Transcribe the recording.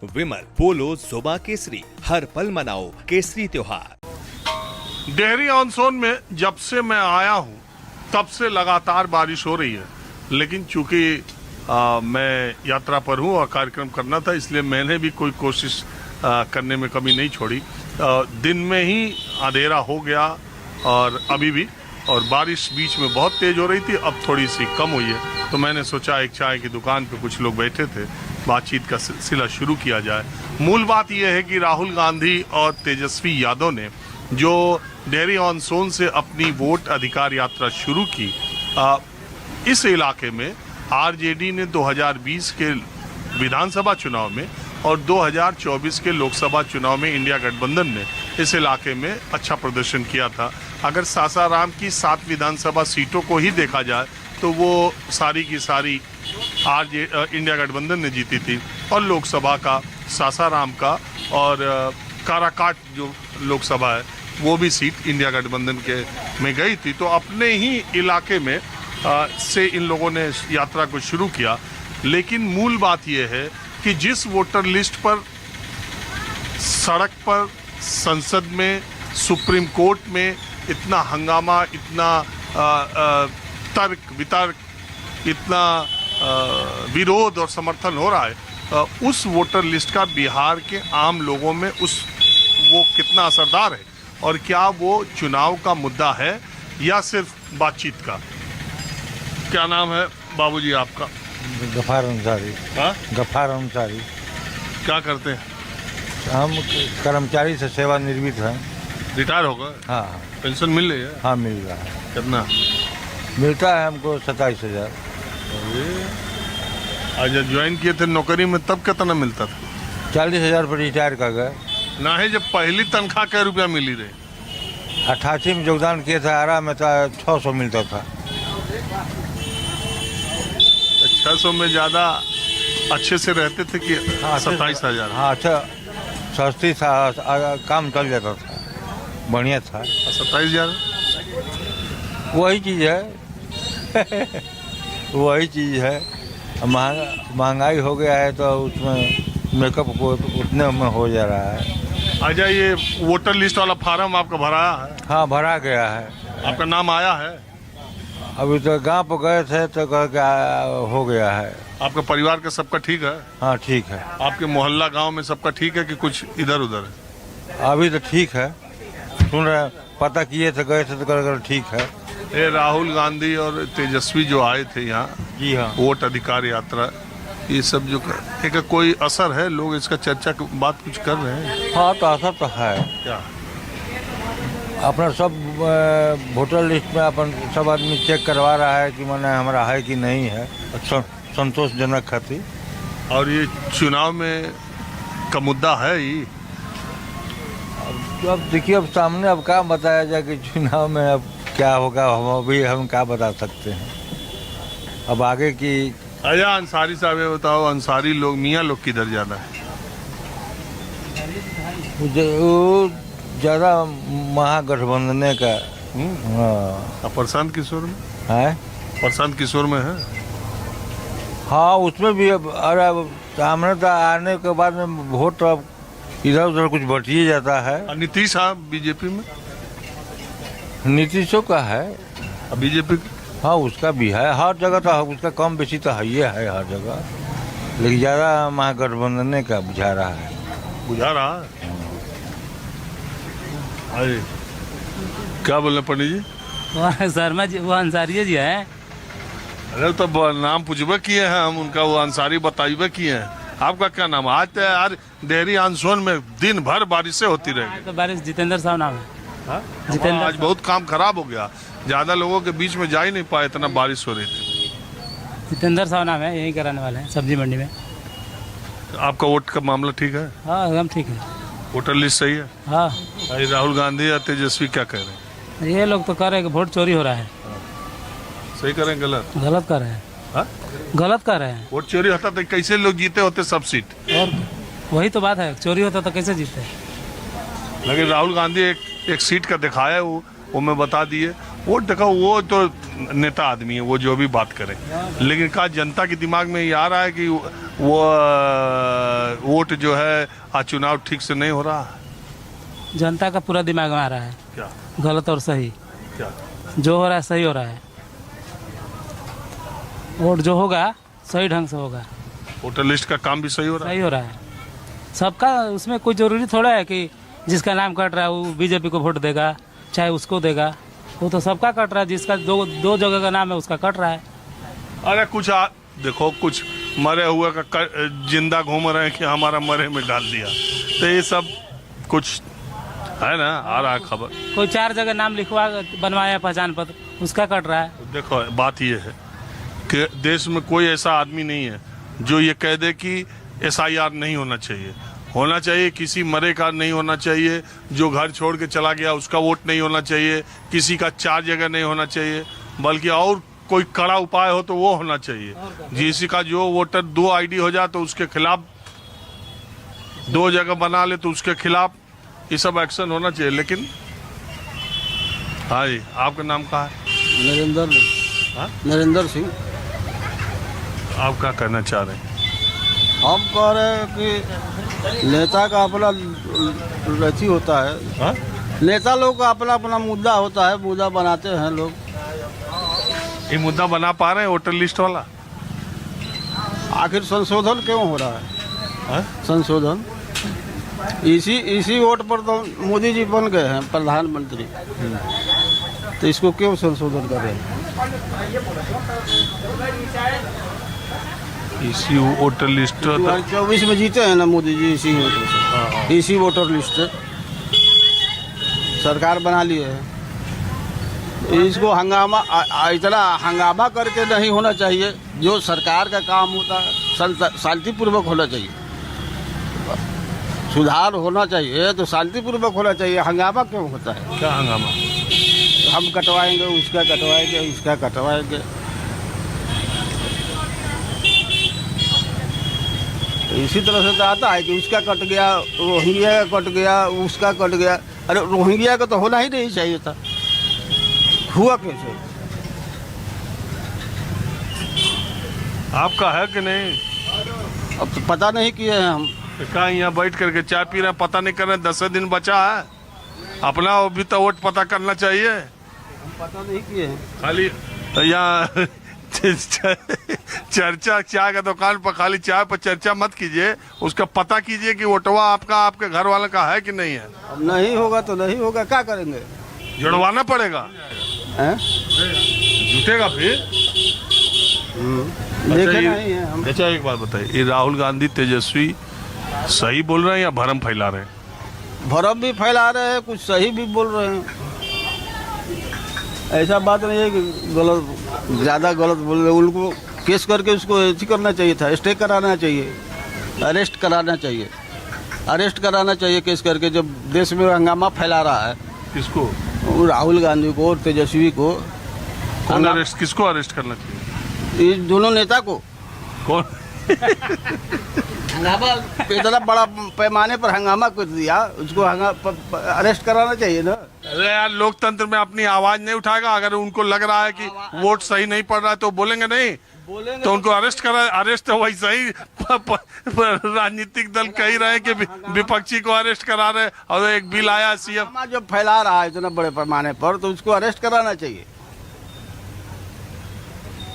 विमल पोलो जुबा केसरी, हर पल मनाओ केसरी त्योहार। डेहरी ऑनसोन में जब से मैं आया हूं तब से लगातार बारिश हो रही है, लेकिन चूंकि मैं यात्रा पर हूं और कार्यक्रम करना था, इसलिए मैंने भी कोई कोशिश करने में कमी नहीं छोड़ी। दिन में ही अंधेरा हो गया और अभी भी, और बारिश बीच में बहुत तेज हो रही थी, अब थोड़ी सी कम हुई है। तो मैंने सोचा एक चाय की दुकान पे कुछ लोग बैठे थे, बातचीत का सिलसिला शुरू किया जाए। मूल बात यह है कि राहुल गांधी और तेजस्वी यादव ने जो डेहरी ऑनसोन से अपनी वोट अधिकार यात्रा शुरू की, इस इलाके में आरजेडी ने 2020 के विधानसभा चुनाव में और 2024 के लोकसभा चुनाव में इंडिया गठबंधन ने इस इलाके में अच्छा प्रदर्शन किया था। अगर सासाराम की 7 विधानसभा सीटों को ही देखा जाए तो वो सारी की सारी इंडिया गठबंधन ने जीती थी, और लोकसभा का सासाराम का और काराकाट जो लोकसभा है वो भी सीट इंडिया गठबंधन के में गई थी। तो अपने ही इलाके में से इन लोगों ने यात्रा को शुरू किया। लेकिन मूल बात यह है कि जिस वोटर लिस्ट पर सड़क पर, संसद में, सुप्रीम कोर्ट में इतना हंगामा, इतना तर्क वितर्क, इतना विरोध और समर्थन हो रहा है, उस वोटर लिस्ट का बिहार के आम लोगों में वो कितना असरदार है, और क्या वो चुनाव का मुद्दा है या सिर्फ बातचीत का। क्या नाम है बाबूजी आपका? गफार अंसारी। हाँ, गफार अंसारी। क्या करते हैं? हम कर्मचारी से सेवानिवृत्त हैं। रिटायर हो गए? हाँ। पेंशन मिल रही है? हाँ, मिल रहा है। कितना मिलता है हमको? 27,000। आज जब ज्वाइन किए थे नौकरी में तब कितना मिलता था? 40,000 पर रिटायर कर गए। ना है जब पहली तनख्वाह क्या रुपया मिली रही? 88 में योगदान किए थे, आरा में था 600 मिलता था। 600 में ज़्यादा अच्छे से रहते थे कि 27,000? हाँ, अच्छा सस्ती था, काम चल जाता था, बढ़िया था। 27,000 वही चीज़ है वही चीज़ है। महंगाई हो गया है तो उसमें मेकअप को उतने में हो जा रहा है। अच्छा, ये वोटर लिस्ट वाला फार्म आपका भराया है? हाँ, भरा गया है। आपका नाम आया है? अभी तो गांव पर गए थे तो कह के हो गया है। आपका परिवार का सबका ठीक है? हाँ, ठीक है। आपके मोहल्ला गांव में सबका ठीक है कि कुछ इधर उधर है? अभी तो ठीक है, सुन रहे, पता किए थे, गए थे तो कर ठीक है। ये राहुल गांधी और तेजस्वी जो आए थे यहाँ, जी हाँ, वोट अधिकार यात्रा, ये सब जो एक कोई असर है? लोग इसका चर्चा बात कुछ कर रहे हैं? हाँ, तो असर तो है। क्या? अपना सब वोटर लिस्ट में अपन सब आदमी चेक करवा रहा है कि माने हमारा है कि नहीं है, संतोषजनक खातिर। और ये चुनाव में का मुद्दा है ही। अब देखिए, अब सामने अब क्या बताया जाए कि चुनाव में अब क्या होगा, हम क्या बता सकते हैं अब आगे की। अच्छा, अंसारी साहब ये बताओ, अंसारी लोग, मियाँ लोग किधर जाना है? वो ज़्यादा महागठबंधन का। हाँ। प्रशांत किशोर में है? प्रशांत किशोर में है? हाँ, उसमें भी अब, अरे सामने तो आने के बाद में वोट तो अब इधर उधर कुछ बट ही जाता है। और नीतीश साहब बीजेपी में? नीतीशों का है। बीजेपी? हाँ, उसका भी है। हर जगह तो उसका कम बेसी तो है ही है हर जगह, लेकिन ज़्यादा महागठबंधन का बुझा रहा है। बुझा रहा है? अरे क्या बोले पंडित जी? वो शर्मा जी, वो अंसारी जी है। अरे तो नाम पूछबे किए हैं हम उनका, वो अंसारी बताइबे किए हैं। आपका क्या नाम? आज तो यार डेहरी ऑनसोन में दिन भर बारिशें होती रहेगी। तो बारिश जितेंद्र साहब नाम है। हाँ? जितेंद्र आज बहुत काम खराब हो गया, ज्यादा लोगों के बीच में जा ही नहीं पाए, इतना बारिश हो रही थी। जितेंद्र साहब नाम है, यही कराने वाले हैं सब्जी मंडी में। आपका वोट का मामला ठीक है? हाँ, एकदम ठीक है। वोटर लिस्ट सही है? हाँ। राहुल गांधी या तेजस्वी क्या कह रहे हैं? ये लोग तो कह रहे हैं कि वोट चोरी हो रहा है। सही कर रहे हैं गलत? गलत कर रहे हैं। हाँ? गलत कर रहे हैं। वोट चोरी होता तो कैसे लोग जीते होते सब सीट? और वही तो बात है, चोरी होता तो कैसे जीते। लेकिन राहुल गांधी एक सीट का दिखाया, वो मैं बता दिए। वोट देखो, वो तो नेता आदमी है, वो जो भी बात करे, लेकिन का जनता के दिमाग में ये आ रहा है कि वो वोट जो है चुनाव ठीक से नहीं हो रहा है? जनता का पूरा दिमाग में आ रहा है, क्या गलत और सही। क्या जो हो रहा है सही हो रहा है। वोट जो होगा सही ढंग से होगा, वोटर लिस्ट का काम भी सही हो रहा है? सही हो रहा है। सबका उसमें कोई जरूरी थोड़ा है कि जिसका नाम कट रहा है वो बीजेपी को वोट देगा चाहे उसको देगा। वो तो सबका कट रहा है, जिसका दो जगह का नाम है उसका कट रहा है। अरे कुछ देखो, कुछ मरे हुए का जिंदा घूम रहे हैं कि हमारा मरे में डाल दिया, तो ये सब कुछ है ना, आ रहा है खबर। कोई 4 जगह नाम लिखवा बनवाया पहचान पत्र, उसका कट रहा है। देखो बात ये है कि देश में कोई ऐसा आदमी नहीं है जो ये कह दे कि SIR नहीं होना चाहिए। होना चाहिए, किसी मरे का नहीं होना चाहिए, जो घर छोड़ के चला गया उसका वोट नहीं होना चाहिए, किसी का 4 जगह नहीं होना चाहिए, बल्कि और कोई कड़ा उपाय हो तो वो होना चाहिए। किसी का जो वोटर 2 ID हो जाए तो उसके खिलाफ, 2 जगह बना ले तो उसके खिलाफ ये सब एक्शन होना चाहिए। लेकिन हाँ जी, आपका नाम क्या है? नरेंद्र सिंह। आप क्या कहना चाह रहे हैं? हम कह रहे हैं कि नेता का अपना रची होता है। हाँ? नेता लोग का अपना अपना मुद्दा होता है, मुद्दा बनाते हैं लोग। ये मुद्दा बना पा रहे हैं वोटर लिस्ट वाला? आखिर संशोधन क्यों हो रहा है? हाँ? संशोधन इसी वोट पर तो मोदी जी बन गए हैं प्रधानमंत्री, तो इसको क्यों संशोधन कर रहे हैं? इसी वोटर लिस्ट 2024 में जीते हैं ना मोदी जी, इसी वोटर से, इसी वोटर लिस्ट से सरकार बना लिए है। इसको हंगामा इतना हंगामा करके नहीं होना चाहिए। जो सरकार का काम होता है शांतिपूर्वक होना चाहिए, सुधार होना चाहिए तो शांतिपूर्वक होना चाहिए। हंगामा क्यों होता है? क्या हंगामा? हम कटवाएंगे, उसका कटवाएंगे, इसका कटवाएंगे। इसी तरह से तो आता है कि उसका कट गया, रोहिंग्या का कट गया, उसका कट गया। अरे रोहिंग्या का तो होना ही नहीं चाहिए था, हुआ कैसे? आपका है कि नहीं? अब तो पता नहीं किए हैं हम। कहा यहाँ बैठ करके चाय पी रहे हैं, पता नहीं कर रहे हैं 10 दिन बचा है अपना, अभी तो वोट पता करना चाहिए। हम पता नहीं किए हैं, खाली यहाँ चर्चा, चाय का दुकान पर खाली चाय पर चर्चा मत कीजिए, उसका पता कीजिए कि वोटवा आपका आपके घर वाले का है कि नहीं है। अब नहीं होगा तो नहीं होगा, क्या करेंगे? जुड़वाना पड़ेगा, हैं? जुटेगा फिर। देखे नहीं है हम। अच्छा एक बात बताइए, ये राहुल गांधी तेजस्वी सही बोल रहे हैं या भरम फैला रहे हैं? भरम भी फैला रहे हैं, कुछ सही भी बोल रहे हैं। ऐसा बात नहीं है कि गलत, ज़्यादा गलत बोल रहे। उनको केस करके उसको ऐसी करना चाहिए था, स्टे कराना चाहिए, अरेस्ट कराना चाहिए, अरेस्ट कराना चाहिए केस करके। जब देश में हंगामा फैला रहा है, किसको? राहुल गांधी को और तेजस्वी को। कौन अरेस्ट, किसको अरेस्ट करना चाहिए? ये दोनों नेता को। कौन? हंगामा इतना बड़ा पैमाने पर हंगामा कर दिया, उसको अरेस्ट कराना चाहिए ना। अरे यार, लोकतंत्र में अपनी आवाज नहीं उठाएगा? अगर उनको लग रहा है कि वोट सही नहीं पड़ रहा है तो बोलेंगे नहीं, तो उनको अरेस्ट करा। अरेस्ट तो वैसे ही राजनीतिक दल कह रहे हैं कि विपक्षी को अरेस्ट करा रहे, और एक बिल आया CM जब फैला रहा है इतना बड़े पैमाने पर तो उसको अरेस्ट कराना चाहिए।